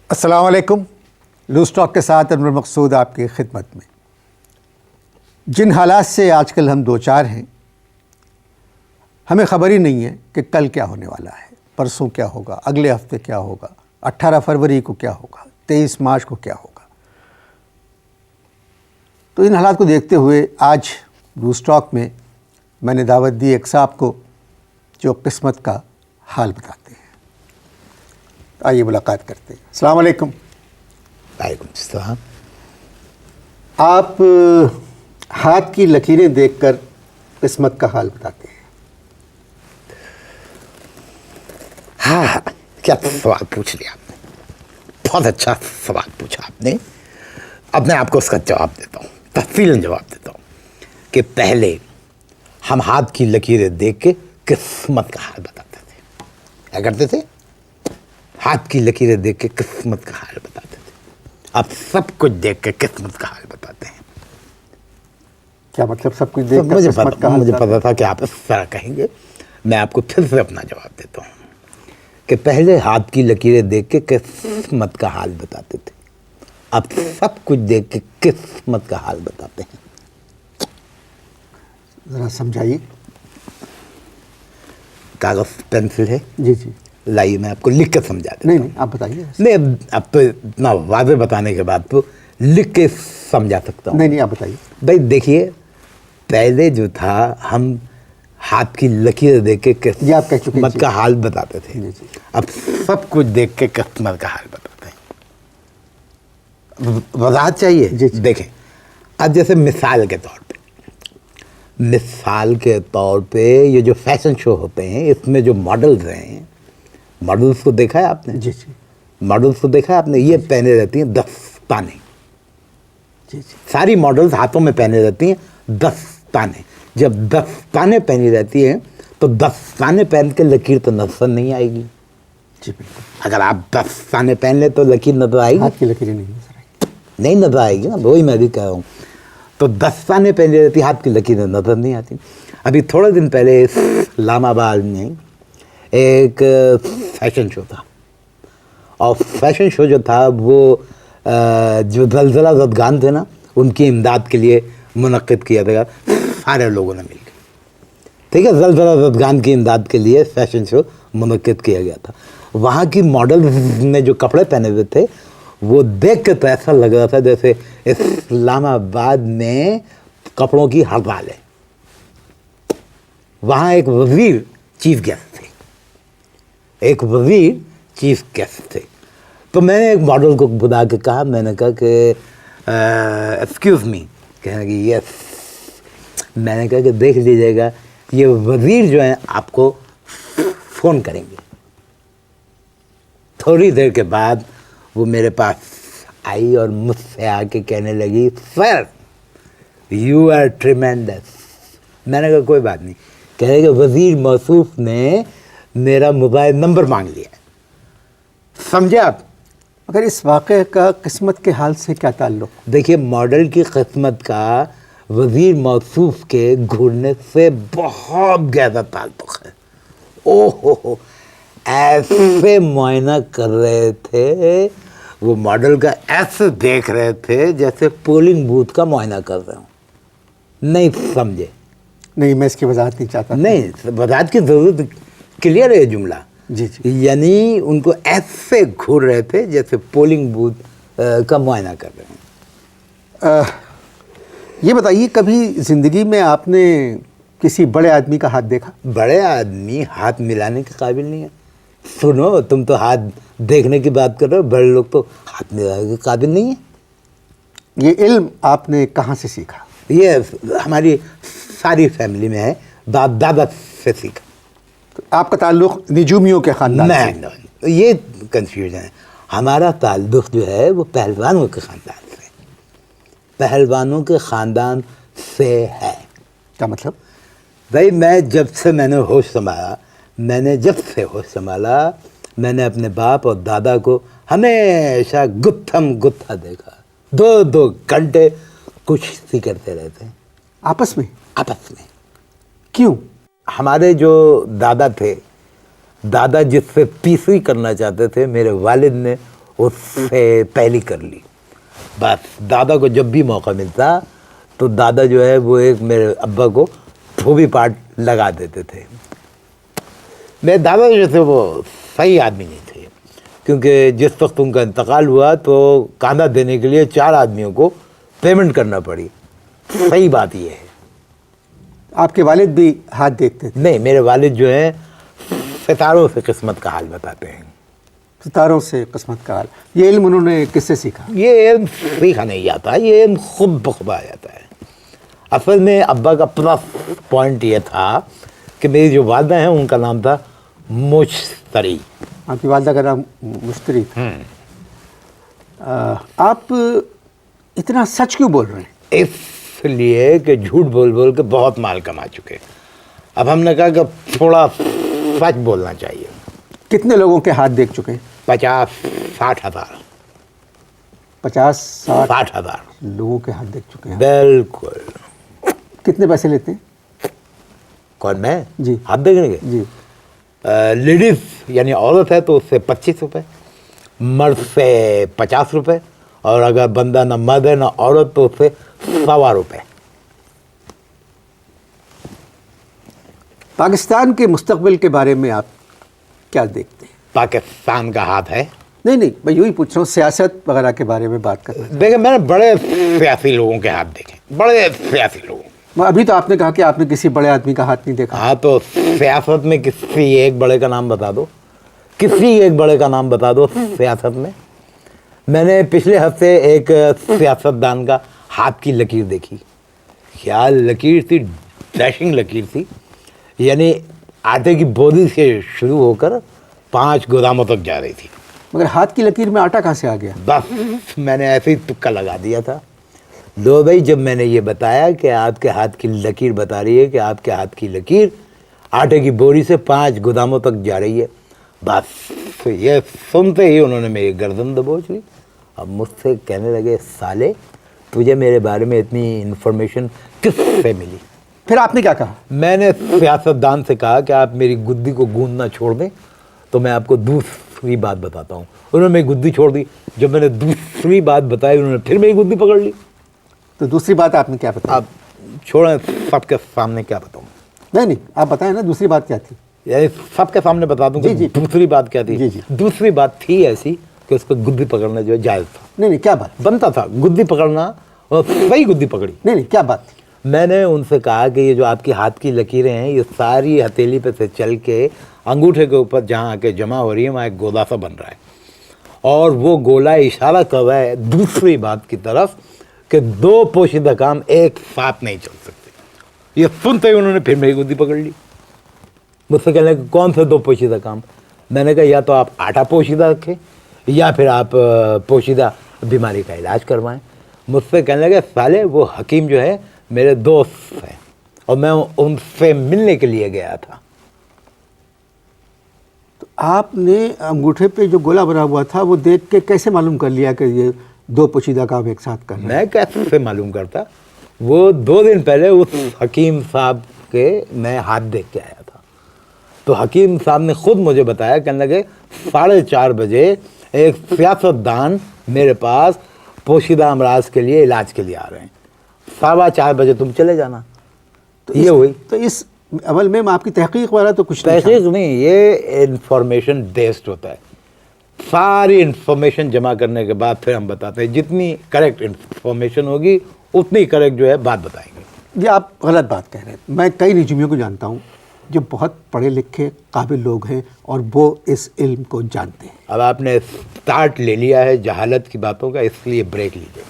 السلام علیکم. Loose talk کے ساتھ انور مقصود آپ کی خدمت میں. جن حالات سے آج کل ہم دو چار ہیں، ہمیں خبر ہی نہیں ہے کہ کل کیا ہونے والا ہے، پرسوں کیا ہوگا، اگلے ہفتے کیا ہوگا، 18 فروری کو کیا ہوگا، 23 مارچ کو کیا ہوگا. تو ان حالات کو دیکھتے ہوئے آج لوز ٹاک میں نے دعوت دی ایک صاحب کو جو قسمت کا حال بتاتے ہیں. آئیے ملاقات کرتے ہیں. السلام علیکم. وعلیکم السلام. آپ ہاتھ کی لکیریں دیکھ کر قسمت کا حال بتاتے ہیں. ہاں، کیا سوال پوچھ لیا آپ نے، بہت اچھا سوال پوچھا آپ نے. اب میں آپ کو اس کا جواب دیتا ہوں، تفصیلاً جواب دیتا ہوں کہ پہلے ہم ہاتھ کی لکیریں دیکھ کے قسمت کا حال بتاتے تھے. کیا کرتے تھے؟ ہاتھ کی لکیریں دیکھ کے قسمت کا حال بتاتے تھے. اب سب کچھ دیکھ کے قسمت کا حال بتاتے ہیں. کیا مطلب سب کچھ دیکھ کر قسمت کا حال؟ مجھے پتا تھا کہ آپ اس طرح کہیں گے. میں آپ کو پھر سے اپنا جواب دیتا ہوں کہ پہلے ہاتھ کی لکیریں دیکھ کے قسمت کا حال بتاتے تھے. اب سب کچھ دیکھ کے قسمت کا حال بتاتے ہیں. ذرا سمجھائیے. کاغذ پینسل ہے؟ جی جی. لائیے میں آپ کو لکھ کے سمجھا دیتا ہوں. نہیں آپ بتائیے. نہیں، اب تو اتنا واضح بتانے کے بعد تو لکھ کے سمجھا سکتا ہوں. نہیں آپ بتائیے. بھائی دیکھیے، پہلے جو تھا ہم ہاتھ کی لکیر دیکھ کے قسمت کا حال بتاتے تھے. اب سب کچھ دیکھ کے قسمت کا حال بتاتے ہیں. وضاحت چاہیے؟ دیکھیں، اب جیسے مثال کے طور پہ یہ جو فیشن شو ہوتے ہیں، اس میں جو ماڈلز ہیں، ماڈلز کو دیکھا ہے آپ نے؟ جی جی. ماڈلز کو دیکھا ہے آپ نے؟ یہ پہنے رہتی ہیں دستانے. جی جی. ساری ماڈلز ہاتھوں میں پہنے رہتی ہیں دستانے. جب دستانے پہنی رہتی ہیں تو دستانے پہن کے لکیر تو نظر نہیں آئے گی. جی بالکل. اگر آپ دستانے پہن لیں تو لکیر نظر آئے گی؟ ہاتھ کی لکیریں نہیں نظر آئے گی. نہیں نظر آئے گی نا، وہی میں بھی کہہ رہا ہوں. تو دستانے پہنی رہتی، ہاتھ کی لکیریں نظر نہیں آتی. ابھی تھوڑے دن پہلے اسلام آباد میں ایک فیشن شو تھا، اور فیشن شو جو تھا وہ جو زلزلہ زدگان تھے نا، ان کی امداد کے لیے منعقد کیا گیا. سارے لوگوں نے مل کے، ٹھیک ہے، زلزلہ زدگان کی امداد کے لیے فیشن شو منعقد کیا گیا تھا. وہاں کی ماڈل نے جو کپڑے پہنے ہوئے تھے وہ دیکھ کے تو ایسا لگ رہا تھا جیسے اسلام آباد میں کپڑوں کی ہڑتال ہے. وہاں ایک وزیر چیف گیسٹ تھے، ایک وزیر چیف گیسٹ تھے. تو میں نے ایک ماڈل کو بلا کے کہا، میں نے کہا کہ ایکسکیوز می، کہنے کہ یس. میں نے کہا کہ دیکھ لیجیے گا، یہ وزیر جو ہیں آپ کو فون کریں گے. تھوڑی دیر کے بعد وہ میرے پاس آئی اور مجھ سے آ کے کہنے لگی، سر یو آر ٹریمینڈس. میں نے کہا کوئی بات نہیں. کہنے کہ وزیر موصوف نے میرا موبائل نمبر مانگ لیا. سمجھے آپ؟ مگر اس واقعے کا قسمت کے حال سے کیا تعلق؟ دیکھیے، ماڈل کی قسمت کا وزیر موصوف کے گھرنے سے بہت گہرا تعلق ہے. او ہو، ایسے معائنہ کر رہے تھے وہ ماڈل کا، ایسے دیکھ رہے تھے جیسے پولنگ بوتھ کا معائنہ کر رہے ہوں. نہیں سمجھے؟ نہیں، میں اس کی وضاحت نہیں چاہتا. نہیں، وضاحت کی ضرورت، کلیئر ہے یہ جملہ. جی جی. یعنی ان کو ایسے گھور رہے تھے جیسے پولنگ بوتھ کا معائنہ کر رہے ہیں. یہ بتائیے، کبھی زندگی میں آپ نے کسی بڑے آدمی کا ہاتھ دیکھا؟ بڑے آدمی ہاتھ ملانے کے قابل نہیں ہے. سنو، تم تو ہاتھ دیکھنے کی بات کر رہے ہو، بڑے لوگ تو ہاتھ ملانے کے قابل نہیں ہیں. یہ علم آپ نے کہاں سے سیکھا؟ یہ ہماری ساری فیملی میں ہے، دادا سے سیکھا. آپ کا تعلق نجومیوں کے خاندان سے؟ نہیں، یہ کنفیوژن ہے. ہمارا تعلق جو ہے وہ پہلوانوں کے خاندان سے، پہلوانوں کے خاندان سے ہے. کیا مطلب؟ بھائی میں جب سے میں نے ہوش سنبھالا، میں نے اپنے باپ اور دادا کو ہمیشہ گتھم گتھا دیکھا. 2 گھنٹے کشتی کرتے رہتے ہیں آپس میں. کیوں؟ ہمارے جو دادا تھے، دادا جس سے تیسری کرنا چاہتے تھے، میرے والد نے اس سے پہلی کر لی. بس دادا کو جب بھی موقع ملتا تو دادا جو ہے وہ ایک میرے ابا کو دھوبی پاٹ لگا دیتے تھے. میرے دادا جو تھے وہ صحیح آدمی نہیں تھے, کیونکہ جس وقت ان کا انتقال ہوا تو کاندھا دینے کے لیے 4 آدمیوں کو پیمنٹ کرنا پڑی. صحیح بات یہ ہے. آپ کے والد بھی ہاتھ دیکھتے تھے؟ نہیں, میرے والد جو ہیں ستاروں سے قسمت کا حال بتاتے ہیں. ستاروں سے قسمت کا حال, یہ علم انہوں نے کس سے سیکھا؟ یہ علم سیکھا نہیں جاتا, یہ علم خود بخود آ جاتا ہے. اصل میں ابا کا پلس پوائنٹ یہ تھا کہ میری جو والدہ ہیں ان کا نام تھا مشتری. آپ کی والدہ کا نام مشتری تھا. آپ اتنا سچ کیوں بول رہے ہیں؟ اس لیے کہ جھوٹ بول بول کے بہت مال کما چکے. اب ہم نے کہا کہ تھوڑا سچ بولنا چاہیے. کتنے لوگوں کے ہاتھ دیکھ چکے ہیں؟ 50-60 ہزار. 50-60 ہزار لوگوں کے ہاتھ دیکھ چکے ہیں. بالکل. کتنے پیسے لیتے ہیں؟ کون, میں؟ جی. ہاتھ دیکھنے کے جی. لیڈیز یعنی عورت ہے تو اس سے 25 روپے, مرد سے 50 روپے, اور اگر بندہ نہ مرد ہے نہ عورت تو اس سے 100 روپے. پاکستان کے مستقبل کے بارے میں آپ کیا دیکھتے ہیں؟ پاکستان کا ہاتھ ہے. نہیں, میں یوں ہی پوچھ رہا ہوں, سیاست وغیرہ کے بارے میں بات کرنا. دیکھیں, میں نے بڑے سیاسی لوگوں کے ہاتھ دیکھے, بڑے سیاسی لوگوں. ابھی تو آپ نے کہا کہ آپ نے کسی بڑے آدمی کا ہاتھ نہیں دیکھا. ہاں, تو سیاست میں کسی ایک بڑے کا نام بتا دو, کسی ایک بڑے کا نام بتا دو سیاست میں. میں نے پچھلے ہفتے ایک سیاستدان کا ہاتھ کی لکیر دیکھی. کیا لکیر تھی, ڈیشنگ لکیر تھی. یعنی آٹے کی بولی سے شروع ہو کر 5 گوداموں تک جا رہی تھی. مگر ہاتھ کی لکیر میں آٹا کہاں سے آ گیا؟ بس میں نے ایسے ہی تکا لگا دیا تھا. لو بھائی, جب میں نے یہ بتایا کہ آپ کے ہاتھ کی لکیر بتا رہی ہے کہ آپ کے ہاتھ کی لکیر آٹے کی بوری سے 5 گوداموں تک جا رہی ہے, بس یہ سنتے ہی انہوں نے میری گردن دبوچ لی. اب مجھ سے کہنے لگے, سالے تجھے میرے بارے میں اتنی انفارمیشن کس سے ملی؟ پھر آپ نے کیا کہا؟ میں نے سیاستدان سے کہا کہ آپ میری گدی کو گوندنا چھوڑ دیں تو میں آپ کو دوسری بات بتاتا ہوں. انہوں نے میری گدی چھوڑ دی. جب میں نے دوسری بات بتائی انہوں نے پھر میری گدی پکڑ لی. تو دوسری بات آپ نے کیا بتائی؟ آپ چھوڑیں, سب کے سامنے کیا بتاؤں؟ نہیں, آپ بتائیں نا دوسری بات کیا تھی. یعنی سب کے سامنے بتا دوں کہ دوسری بات کیا تھی. دوسری بات تھی ایسی کہ اس کو گدی پکڑنا جو ہے جائز تھا. نہیں, کیا بات بنتا تھا گدی پکڑنا, اور صحیح گدی پکڑی. نہیں, کیا بات تھی؟ میں نے ان سے کہا کہ یہ جو آپ کی ہاتھ کی لکیریں ہیں یہ ساری ہتھیلی پہ سے چل کے انگوٹھے کے اوپر جہاں آ کے جمع ہو رہی ہیں وہاں ایک گولا سا بن رہا ہے, اور وہ گولا اشارہ کر رہا ہے دوسری بات کی طرف کہ 2 پوشیدہ کام ایک ساتھ نہیں چل سکتے. یہ سنتے ہی انہوں نے پھر میری گدی پکڑ لی. مجھ سے کہنے لگے کون سے 2 پوشیدہ کام؟ میں نے کہا یا تو آپ آٹا پوشیدہ رکھیں یا پھر آپ پوشیدہ بیماری کا علاج کروائیں. مجھ سے کہنے لگے, سالے وہ حکیم جو ہے میرے دوست ہیں اور میں ان سے ملنے کے لیے گیا تھا. تو آپ نے انگوٹھے پہ جو گولا بنا ہوا تھا وہ دیکھ کے کیسے معلوم کر لیا کہ یہ 2 پوشیدہ کام ایک ساتھ کرنا ہے؟ میں کیسے معلوم کرتا؟ وہ 2 دن پہلے اس حکیم صاحب کے میں ہاتھ دیکھ کے آیا تھا. تو حکیم صاحب نے خود مجھے بتایا, کہنے لگے 4:30 بجے ایک سیاستدان میرے پاس پوشیدہ امراض کے لیے علاج کے لیے آ رہے ہیں, 4:15 بجے تم چلے جانا. تو یہ ہوئی. تو اس عمل میں آپ کی تحقیق والا تو کچھ تحقیق نہیں, یہ انفارمیشن بیسڈ ہوتا ہے. ساری انفارمیشن جمع کرنے کے بعد پھر ہم بتاتے ہیں, جتنی کریکٹ انفارمیشن ہوگی اتنی کریکٹ جو ہے بات بتائیں گے. یہ آپ غلط بات کہہ رہے ہیں. میں کئی نجومیوں کو جانتا ہوں جو بہت پڑھے لکھے قابل لوگ ہیں اور وہ اس علم کو جانتے ہیں. اب آپ نے اسٹارٹ لے لیا ہے جہالت کی باتوں کا, اس لیے بریک لیجیے.